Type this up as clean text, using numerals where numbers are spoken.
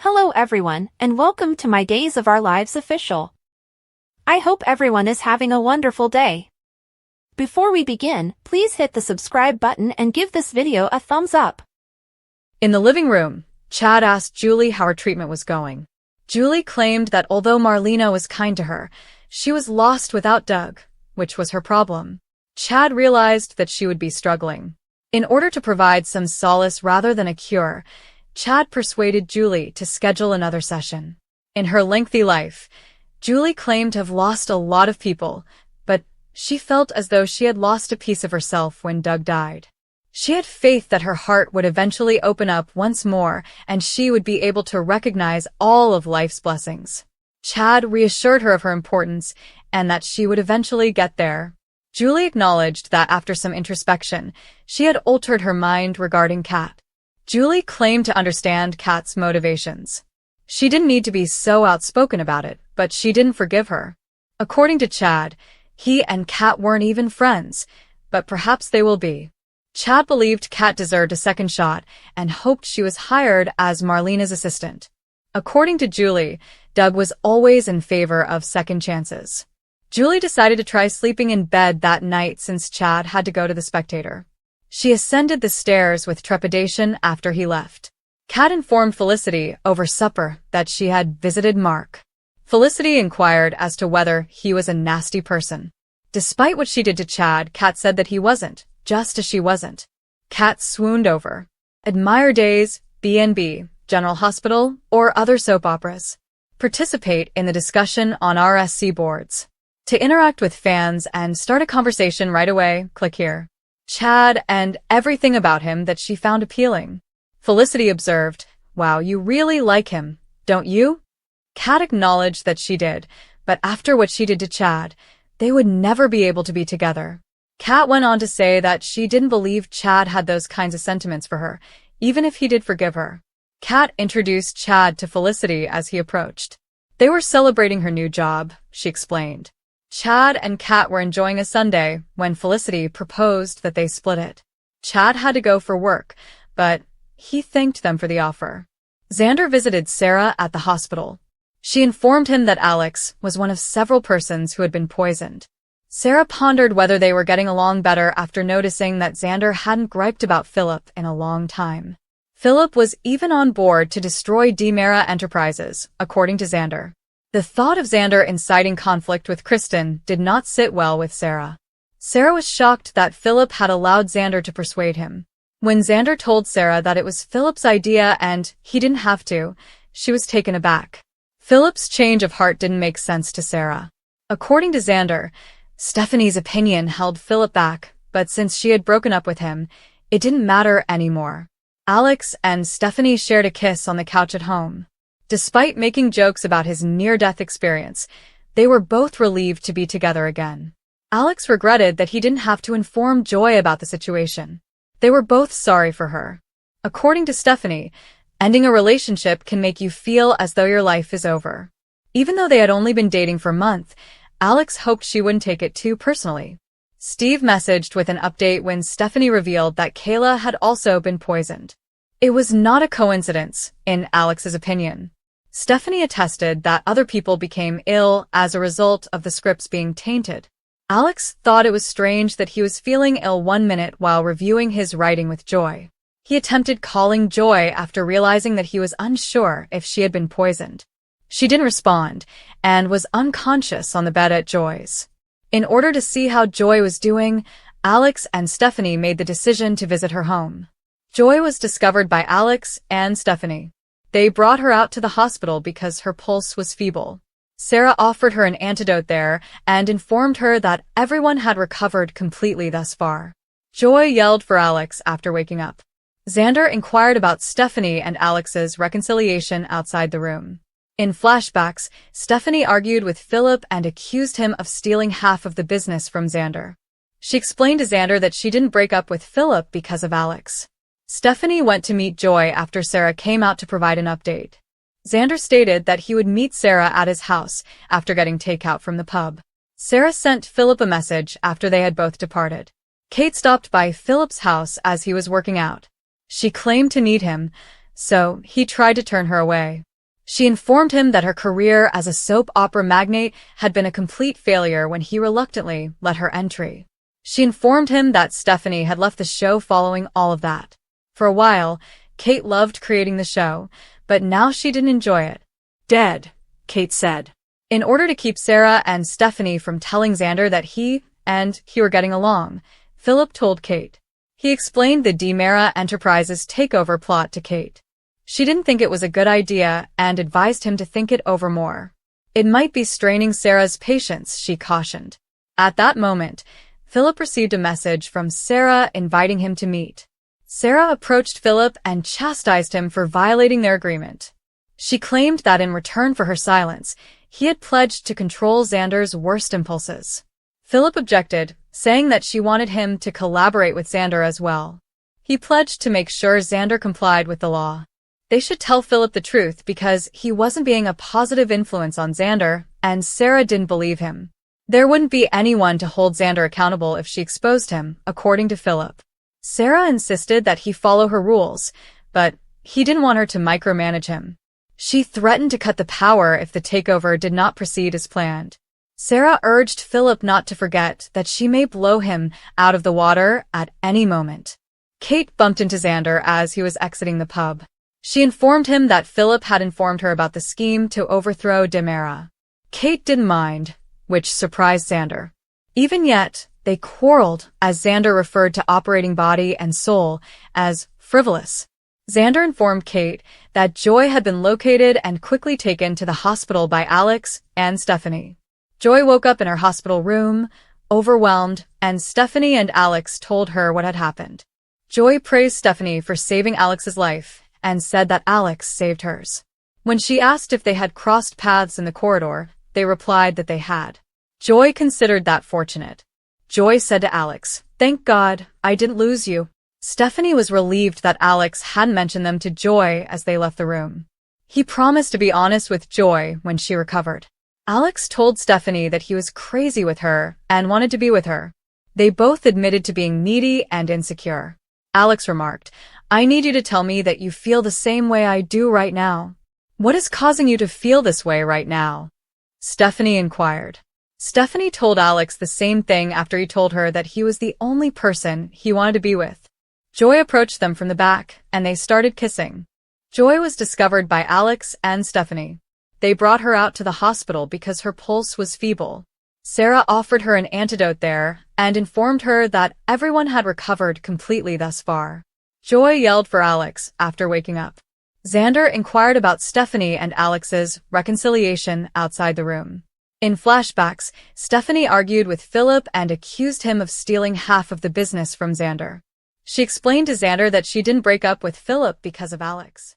Hello everyone, and welcome to my Days of Our Lives official. I hope everyone is having a wonderful day. Before we begin, please hit the subscribe button and give this video a thumbs up. In the living room, Chad asked Julie how her treatment was going. Julie claimed that although Marlena was kind to her, she was lost without Doug, which was her problem. Chad realized that she would be struggling. In order to provide some solace rather than a cure, Chad persuaded Julie to schedule another session. In her lengthy life, Julie claimed to have lost a lot of people, but she felt as though she had lost a piece of herself when Doug died. She had faith that her heart would eventually open up once more and she would be able to recognize all of life's blessings. Chad reassured her of her importance and that she would eventually get there. Julie acknowledged that after some introspection, she had altered her mind regarding Kat. Julie claimed to understand Kat's motivations. She didn't need to be so outspoken about it, but she didn't forgive her. According to Chad, he and Kat weren't even friends, but perhaps they will be. Chad believed Kat deserved a second shot and hoped she was hired as Marlena's assistant. According to Julie, Doug was always in favor of second chances. Julie decided to try sleeping in bed that night since Chad had to go to the Spectator. She ascended the stairs with trepidation after he left. Kat informed Felicity over supper that she had visited Mark. Felicity inquired as to whether he was a nasty person. Despite what she did to Chad, Kat said that he wasn't, just as she wasn't. Kat swooned over. Admire Days, B&B, General Hospital, or other soap operas. Participate in the discussion on RSC boards. To interact with fans and start a conversation right away, click here. Chad and everything about him that she found appealing. Felicity observed, "Wow, you really like him, don't you?" Kat acknowledged that she did, but after what she did to Chad, they would never be able to be together. Kat went on to say that she didn't believe Chad had those kinds of sentiments for her, even if he did forgive her. Kat introduced Chad to Felicity as he approached. They were celebrating her new job, she explained. Chad and Kat were enjoying a sundae when Felicity proposed that they split it. Chad had to go for work, but he thanked them for the offer. Xander visited Sarah at the hospital. She informed him that Alex was one of several persons who had been poisoned. Sarah pondered whether they were getting along better after noticing that Xander hadn't griped about Phillip in a long time. Phillip was even on board to destroy DiMera Enterprises, according to Xander. The thought of Xander inciting conflict with Kristen did not sit well with Sarah. Sarah was shocked that Phillip had allowed Xander to persuade him. When Xander told Sarah that it was Phillip's idea and he didn't have to, she was taken aback. Phillip's change of heart didn't make sense to Sarah. According to Xander, Stephanie's opinion held Phillip back, but since she had broken up with him, it didn't matter anymore. Alex and Stephanie shared a kiss on the couch at home. Despite making jokes about his near-death experience, they were both relieved to be together again. Alex regretted that he didn't have to inform Joy about the situation. They were both sorry for her. According to Stephanie, ending a relationship can make you feel as though your life is over. Even though they had only been dating for a month, Alex hoped she wouldn't take it too personally. Steve messaged with an update when Stephanie revealed that Kayla had also been poisoned. It was not a coincidence, in Alex's opinion. Stephanie attested that other people became ill as a result of the scripts being tainted. Alex thought it was strange that he was feeling ill one minute while reviewing his writing with Joy. He attempted calling Joy after realizing that he was unsure if she had been poisoned. She didn't respond and was unconscious on the bed at Joy's. In order to see how Joy was doing, Alex and Stephanie made the decision to visit her home. Joy was discovered by Alex and Stephanie. They brought her out to the hospital because her pulse was feeble. Sarah offered her an antidote there and informed her that everyone had recovered completely thus far. Joy yelled for Alex after waking up. Xander inquired about Stephanie and Alex's reconciliation outside the room. In flashbacks, Stephanie argued with Phillip and accused him of stealing half of the business from Xander. She explained to Xander that she didn't break up with Phillip because of Alex. Stephanie went to meet Joy after Sarah came out to provide an update. Xander stated that he would meet Sarah at his house after getting takeout from the pub. Sarah sent Phillip a message after they had both departed. Kate stopped by Phillip's house as he was working out. She claimed to need him, so he tried to turn her away. She informed him that her career as a soap opera magnate had been a complete failure when he reluctantly let her entry. She informed him that Stephanie had left the show following all of that. For a while, Kate loved creating the show, but now she didn't enjoy it. "Dead," Kate said. In order to keep Sarah and Stephanie from telling Xander that he were getting along, Phillip told Kate. He explained the DiMera Enterprises takeover plot to Kate. She didn't think it was a good idea and advised him to think it over more. It might be straining Sarah's patience, she cautioned. At that moment, Phillip received a message from Sarah inviting him to meet. Sarah approached Phillip and chastised him for violating their agreement. She claimed that in return for her silence, he had pledged to control Xander's worst impulses. Phillip objected, saying that she wanted him to collaborate with Xander as well. He pledged to make sure Xander complied with the law. They should tell Phillip the truth because he wasn't being a positive influence on Xander, and Sarah didn't believe him. There wouldn't be anyone to hold Xander accountable if she exposed him, according to Phillip. Sarah insisted that he follow her rules, but he didn't want her to micromanage him. She threatened to cut the power if the takeover did not proceed as planned. Sarah urged Phillip not to forget that she may blow him out of the water at any moment. Kate bumped into Xander as he was exiting the pub. She informed him that Phillip had informed her about the scheme to overthrow DiMera. Kate didn't mind, which surprised Xander. Even yet, they quarreled as Xander referred to operating body and soul as frivolous. Xander informed Kate that Joy had been located and quickly taken to the hospital by Alex and Stephanie. Joy woke up in her hospital room, overwhelmed, and Stephanie and Alex told her what had happened. Joy praised Stephanie for saving Alex's life and said that Alex saved hers. When she asked if they had crossed paths in the corridor, they replied that they had. Joy considered that fortunate. Joy said to Alex, "Thank God, I didn't lose you." Stephanie was relieved that Alex hadn't mentioned them to Joy as they left the room. He promised to be honest with Joy when she recovered. Alex told Stephanie that he was crazy with her and wanted to be with her. They both admitted to being needy and insecure. Alex remarked, "I need you to tell me that you feel the same way I do right now. What is causing you to feel this way right now?" Stephanie inquired. Stephanie told Alex the same thing after he told her that he was the only person he wanted to be with. Joy approached them from the back, and they started kissing. Joy was discovered by Alex and Stephanie. They brought her out to the hospital because her pulse was feeble. Sarah offered her an antidote there and informed her that everyone had recovered completely thus far. Joy yelled for Alex after waking up. Xander inquired about Stephanie and Alex's reconciliation outside the room. In flashbacks, Stephanie argued with Phillip and accused him of stealing half of the business from Xander. She explained to Xander that she didn't break up with Phillip because of Alex.